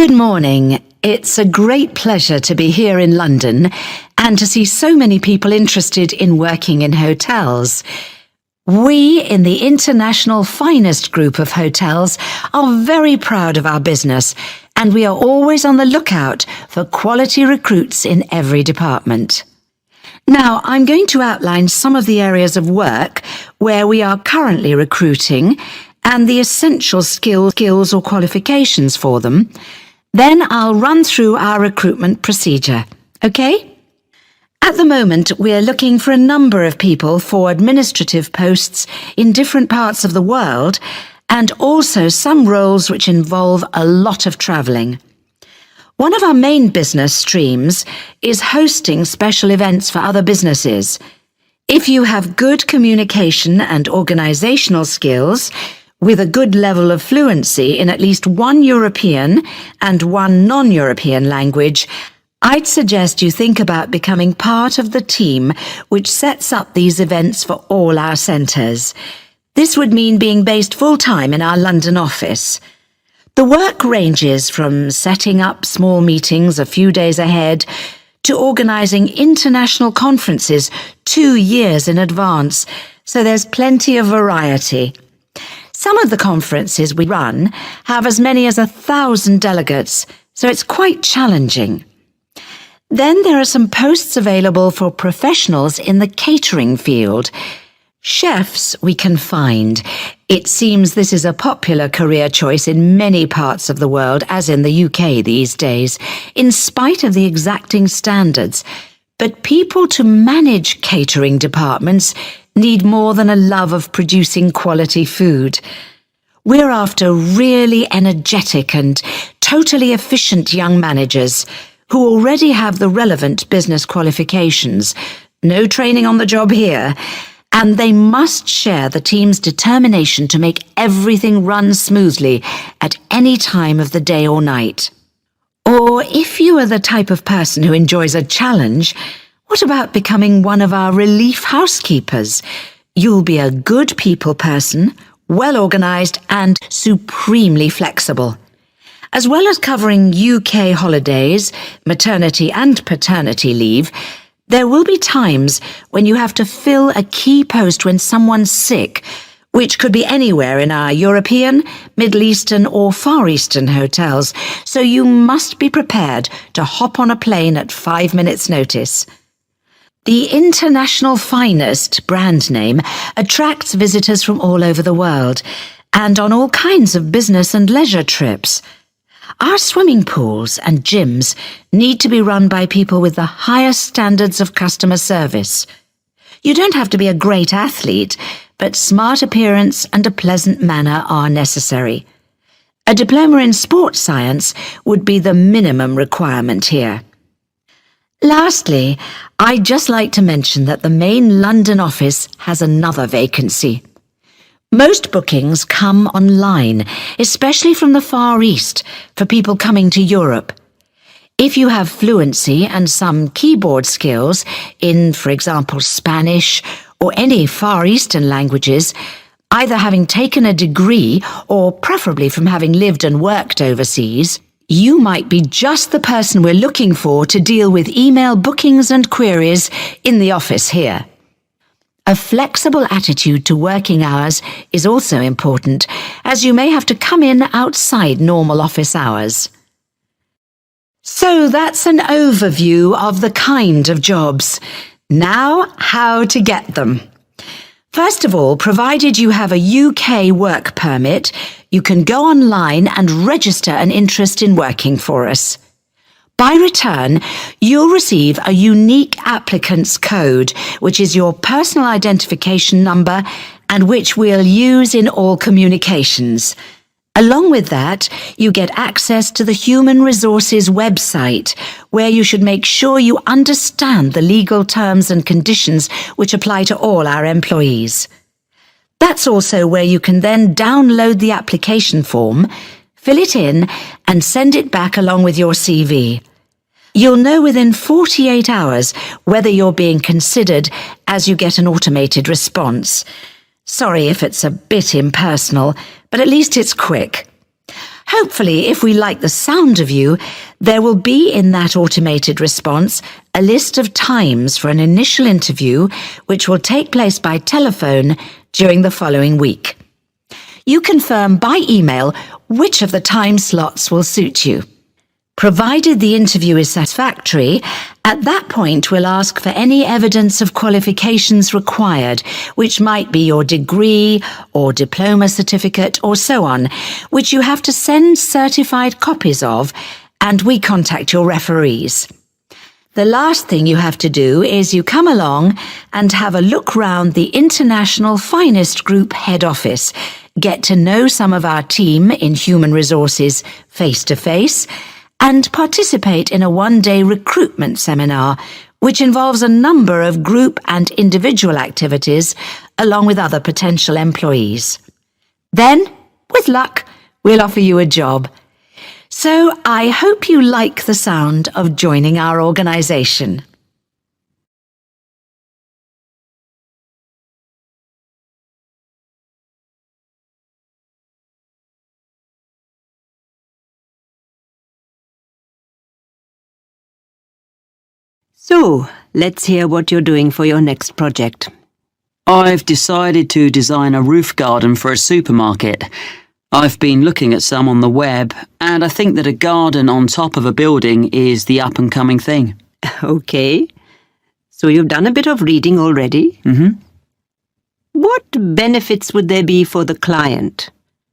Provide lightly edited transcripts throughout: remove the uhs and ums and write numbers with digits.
Good morning. It's a great pleasure to be here in London and to see so many people interested in working in hotels. We in the international finest group of hotels are very proud of our business, and we are always on the lookout for quality recruits in every department. Now, I'm going to outline some of the areas of work where we are currently recruiting and the essential skills or qualifications for them. Then I'll run through our recruitment procedure, okay? At the moment, we're looking for a number of people for administrative posts in different parts of the world, and also some roles which involve a lot of travelling. One of our main business streams is hosting special events for other businesses. If you have good communication and organisational skills, with a good level of fluency in at least one European and one non-European language, I'd suggest you think about becoming part of the team which sets up these events for all our centres. This would mean being based full-time in our London office. The work ranges from setting up small meetings a few days ahead to organising international conferences 2 years in advance, so there's plenty of variety. Some of the conferences we run have as many as 1,000 delegates, so it's quite challenging. Then there are some posts available for professionals in the catering field. Chefs we can find. It seems this is a popular career choice in many parts of the world, as in the UK these days, in spite of the exacting standards. But people to manage catering departments need more than a love of producing quality food. We're after really energetic and totally efficient young managers who already have the relevant business qualifications, no training on the job here, and they must share the team's determination to make everything run smoothly at any time of the day or night. Or if you are the type of person who enjoys a challenge, what about becoming one of our relief housekeepers? You'll be a good people person, well organised and supremely flexible. As well as covering UK holidays, maternity and paternity leave, there will be times when you have to fill a key post when someone's sick, which could be anywhere in our European, Middle Eastern or Far Eastern hotels, so you must be prepared to hop on a plane at 5 minutes' notice. The International Finest brand name attracts visitors from all over the world and on all kinds of business and leisure trips. Our swimming pools and gyms need to be run by people with the highest standards of customer service. You don't have to be a great athlete, but smart appearance and a pleasant manner are necessary. A diploma in sports science would be the minimum requirement here. Lastly, I'd just like to mention that the main London office has another vacancy. Most bookings come online, especially from the Far East, for people coming to Europe. If you have fluency and some keyboard skills in, for example, Spanish or any Far Eastern languages, either having taken a degree or preferably from having lived and worked overseas, you might be just the person we're looking for to deal with email bookings and queries in the office here. A flexible attitude to working hours is also important, as you may have to come in outside normal office hours. So that's an overview of the kind of jobs. Now, how to get them. First of all, provided you have a UK work permit, you can go online and register an interest in working for us. By return, you'll receive a unique applicant's code, which is your personal identification number and which we'll use in all communications. Along with that, you get access to the Human Resources website, where you should make sure you understand the legal terms and conditions which apply to all our employees. That's also where you can then download the application form, fill it in, and send it back along with your CV. You'll know within 48 hours whether you're being considered as you get an automated response. Sorry if it's a bit impersonal, but at least it's quick. Hopefully, if we like the sound of you, there will be in that automated response a list of times for an initial interview which will take place by telephone during the following week. You confirm by email which of the time slots will suit you. Provided the interview is satisfactory, at that point we'll ask for any evidence of qualifications required, which might be your degree or diploma certificate or so on, which you have to send certified copies of, and we contact your referees. The last thing you have to do is you come along and have a look round the International Finest Group head office, get to know some of our team in human resources face to face, and participate in a one-day recruitment seminar, which involves a number of group and individual activities, along with other potential employees. Then, with luck, we'll offer you a job. So I hope you like the sound of joining our organisation. So, let's hear what you're doing for your next project. I've decided to design a roof garden for a supermarket. I've been looking at some on the web, and I think that a garden on top of a building is the up-and-coming thing. Okay. So you've done a bit of reading already? Mm-hmm. What benefits would there be for the client?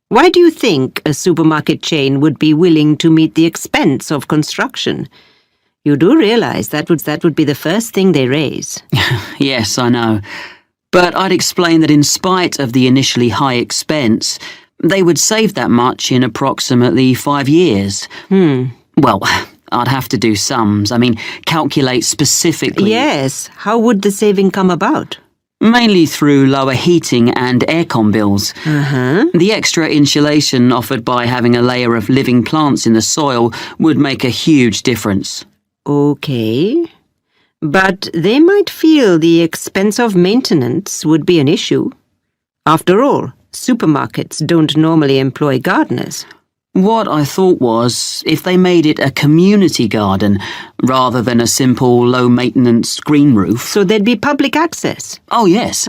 Why do you think a supermarket chain would be willing to meet the expense of construction? You do realize that would be the first thing they raise. Yes, I know. But I'd explain that in spite of the initially high expense, they would save that much in approximately 5 years. Well, I'd have to do sums. Calculate specifically. Yes. How would the saving come about? Mainly through lower heating and aircon bills. The extra insulation offered by having a layer of living plants in the soil would make a huge difference. Okay. But they might feel the expense of maintenance would be an issue. After all, supermarkets don't normally employ gardeners. What I thought was, if they made it a community garden, rather than a simple low-maintenance green roof... So there'd be public access? Oh, yes.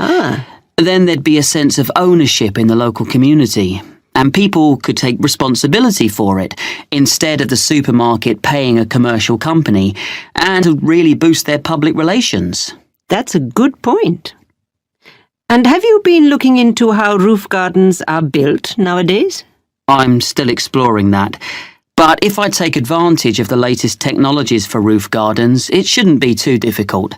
Then there'd be a sense of ownership in the local community, and people could take responsibility for it, instead of the supermarket paying a commercial company, and really boost their public relations. That's a good point. And have you been looking into how roof gardens are built nowadays? I'm still exploring that. But if I take advantage of the latest technologies for roof gardens, it shouldn't be too difficult.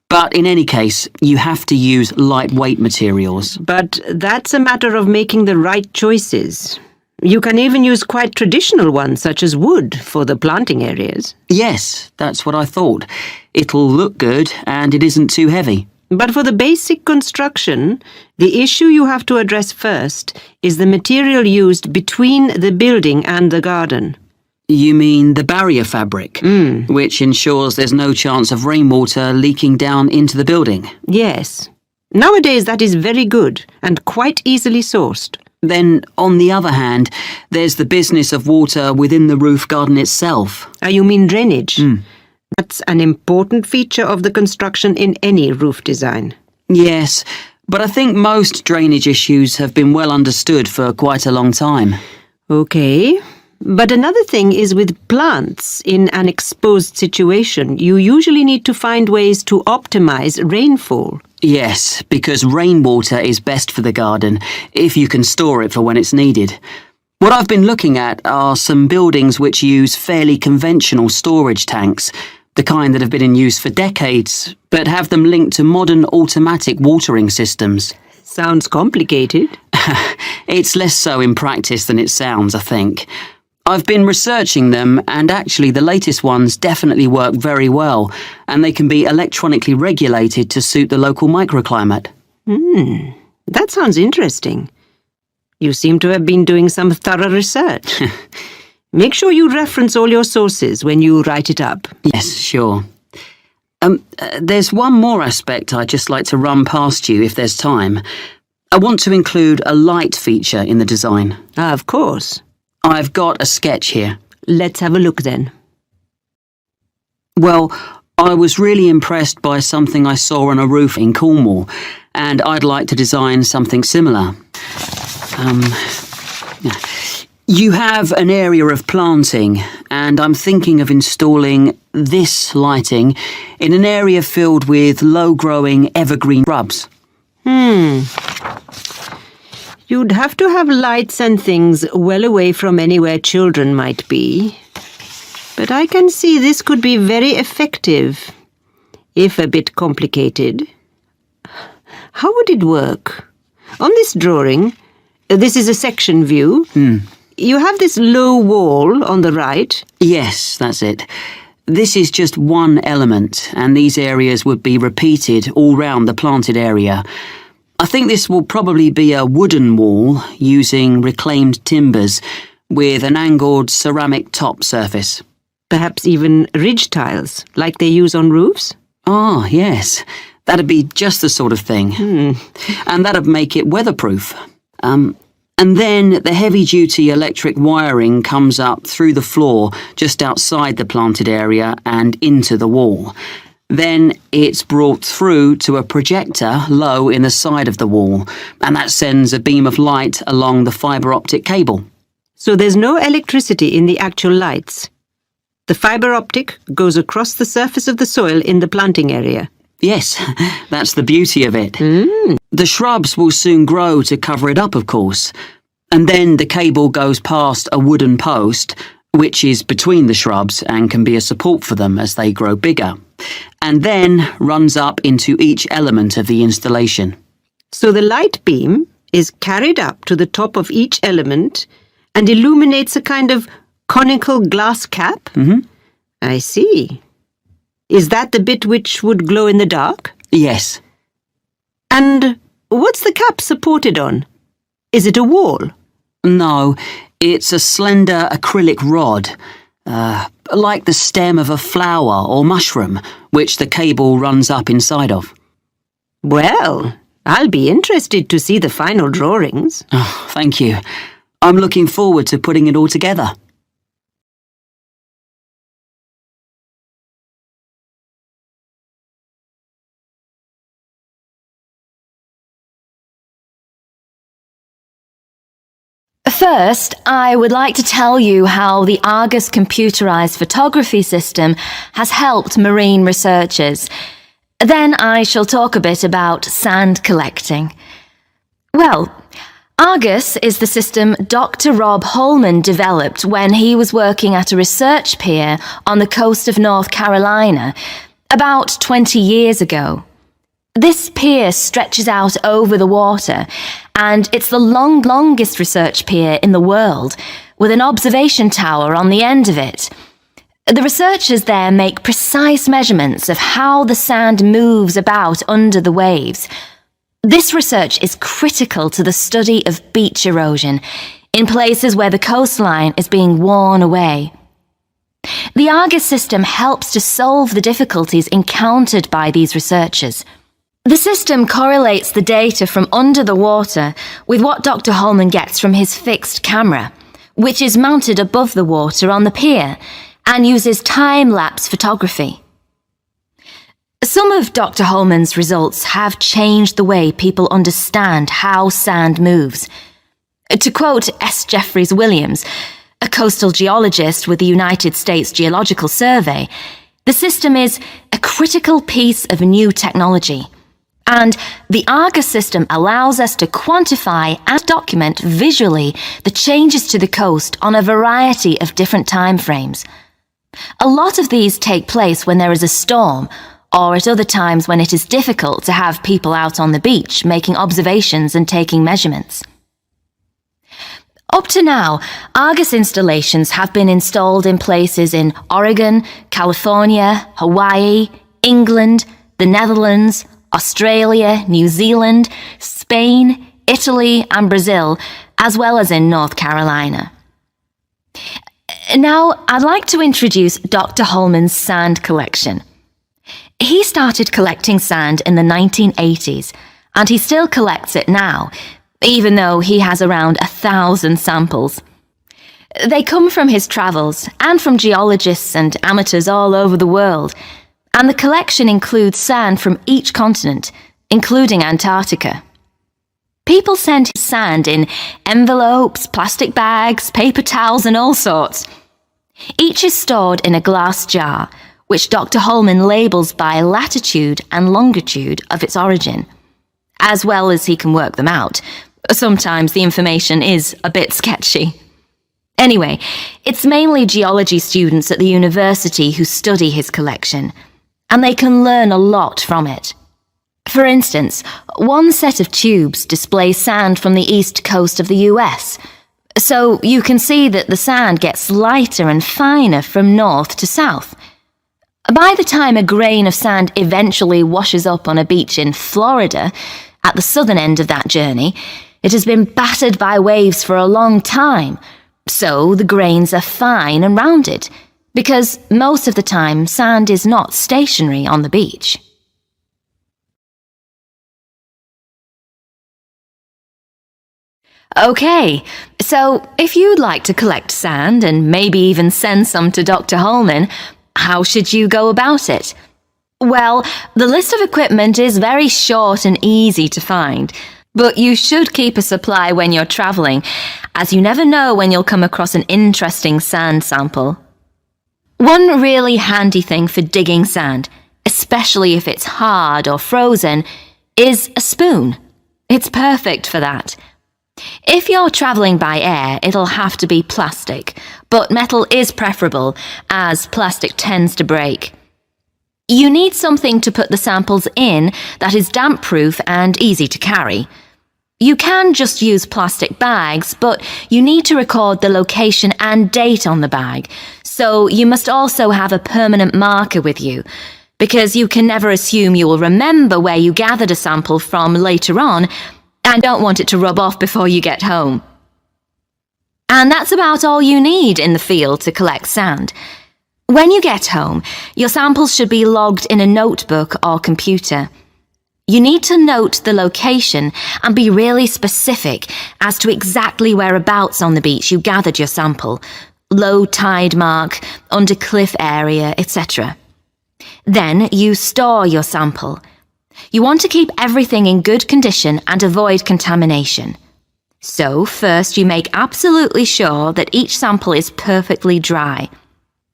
But in any case, you have to use lightweight materials. But that's a matter of making the right choices. You can even use quite traditional ones, such as wood, for the planting areas. Yes, that's what I thought. It'll look good, and it isn't too heavy. But for the basic construction, the issue you have to address first is the material used between the building and the garden. You mean the barrier fabric, which ensures there's no chance of rainwater leaking down into the building? Yes. Nowadays that is very good and quite easily sourced. Then, on the other hand, there's the business of water within the roof garden itself. You mean drainage? That's an important feature of the construction in any roof design. Yes, but I think most drainage issues have been well understood for quite a long time. Okay. But another thing is with plants in an exposed situation, you usually need to find ways to optimize rainfall. Yes, because rainwater is best for the garden, if you can store it for when it's needed. What I've been looking at are some buildings which use fairly conventional storage tanks, the kind that have been in use for decades, but have them linked to modern automatic watering systems. Sounds complicated. It's less so in practice than it sounds, I think. I've been researching them, and actually the latest ones definitely work very well, and they can be electronically regulated to suit the local microclimate. That sounds interesting. You seem to have been doing some thorough research. Make sure you reference all your sources when you write it up. Yes, sure. There's one more aspect I'd just like to run past you if there's time. I want to include a light feature in the design. Of course. I've got a sketch here. Let's have a look then. Well, I was really impressed by something I saw on a roof in Cornwall, and I'd like to design something similar. You have an area of planting, and I'm thinking of installing this lighting in an area filled with low-growing evergreen shrubs. You'd have to have lights and things well away from anywhere children might be. But I can see this could be very effective, if a bit complicated. How would it work? On this drawing, this is a section view. You have this low wall on the right. Yes, that's it. This is just one element, and these areas would be repeated all round the planted area. I think this will probably be a wooden wall using reclaimed timbers with an angled ceramic top surface. Perhaps even ridge tiles, like they use on roofs? Ah, yes. That'd be just the sort of thing. And that'd make it weatherproof. And then the heavy-duty electric wiring comes up through the floor just outside the planted area and into the wall. Then it's brought through to a projector low in the side of the wall, and that sends a beam of light along the fibre optic cable. So there's no electricity in the actual lights. The fibre optic goes across the surface of the soil in the planting area. Yes, that's the beauty of it. The shrubs will soon grow to cover it up, of course. And then the cable goes past a wooden post, which is between the shrubs and can be a support for them as they grow bigger, and then runs up into each element of the installation. So the light beam is carried up to the top of each element and illuminates a kind of conical glass cap? I see. Is that the bit which would glow in the dark? Yes. And what's the cap supported on? Is it a wall? No, it's a slender acrylic rod, like the stem of a flower or mushroom, which the cable runs up inside of. Well, I'll be interested to see the final drawings. Oh, thank you. I'm looking forward to putting it all together. First, I would like to tell you how the Argus computerized photography system has helped marine researchers. Then I shall talk a bit about sand collecting. Well, Argus is the system Dr. Rob Holman developed when he was working at a research pier on the coast of North Carolina about 20 years ago. This pier stretches out over the water, and it's the longest research pier in the world, with an observation tower on the end of it. The researchers there make precise measurements of how the sand moves about under the waves. This research is critical to the study of beach erosion in places where the coastline is being worn away. The Argus system helps to solve the difficulties encountered by these researchers. The system correlates the data from under the water with what Dr. Holman gets from his fixed camera, which is mounted above the water on the pier and uses time-lapse photography. Some of Dr. Holman's results have changed the way people understand how sand moves. To quote S. Jeffreys Williams, a coastal geologist with the United States Geological Survey, the system is a critical piece of new technology. And the Argus system allows us to quantify and document visually the changes to the coast on a variety of different time frames. A lot of these take place when there is a storm, or at other times when it is difficult to have people out on the beach making observations and taking measurements. Up to now, Argus installations have been installed in places in Oregon, California, Hawaii, England, the Netherlands, Australia, New Zealand, Spain, Italy and Brazil, as well as in North Carolina. Now, I'd like to introduce Dr. Holman's sand collection. He started collecting sand in the 1980s, and he still collects it now, even though he has around 1,000 samples. They come from his travels and from geologists and amateurs all over the world, and the collection includes sand from each continent, including Antarctica. People send his sand in envelopes, plastic bags, paper towels, and all sorts. Each is stored in a glass jar, which Dr. Holman labels by latitude and longitude of its origin, as well as he can work them out. Sometimes the information is a bit sketchy. Anyway, it's mainly geology students at the university who study his collection, and they can learn a lot from it. For instance, one set of tubes displays sand from the east coast of the US, so you can see that the sand gets lighter and finer from north to south. By the time a grain of sand eventually washes up on a beach in Florida, at the southern end of that journey, it has been battered by waves for a long time, so the grains are fine and rounded, because most of the time sand is not stationary on the beach. Okay, so if you'd like to collect sand and maybe even send some to Dr. Holman, how should you go about it? Well, the list of equipment is very short and easy to find, but you should keep a supply when you're travelling, as you never know when you'll come across an interesting sand sample. One really handy thing for digging sand, especially if it's hard or frozen, is a spoon. It's perfect for that. If you're travelling by air, it'll have to be plastic, but metal is preferable, as plastic tends to break. You need something to put the samples in that is damp-proof and easy to carry. You can just use plastic bags, but you need to record the location and date on the bag, so you must also have a permanent marker with you, because you can never assume you will remember where you gathered a sample from later on, and don't want it to rub off before you get home. And that's about all you need in the field to collect sand. When you get home, your samples should be logged in a notebook or computer. You need to note the location and be really specific as to exactly whereabouts on the beach you gathered your sample, low tide mark, under cliff area, etc. Then you store your sample. You want to keep everything in good condition and avoid contamination. So first you make absolutely sure that each sample is perfectly dry.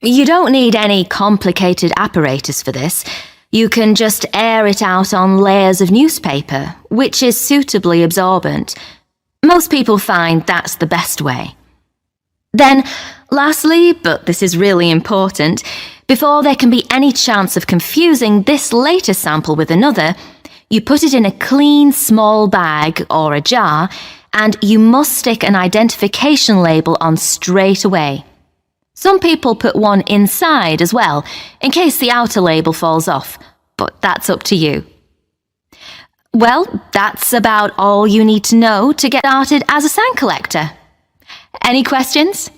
You don't need any complicated apparatus for this. You can just air it out on layers of newspaper, which is suitably absorbent. Most people find that's the best way. Then, lastly, but this is really important, before there can be any chance of confusing this latest sample with another, you put it in a clean small bag or a jar, and you must stick an identification label on straight away. Some people put one inside as well, in case the outer label falls off, but that's up to you. Well, that's about all you need to know to get started as a sand collector. Any questions?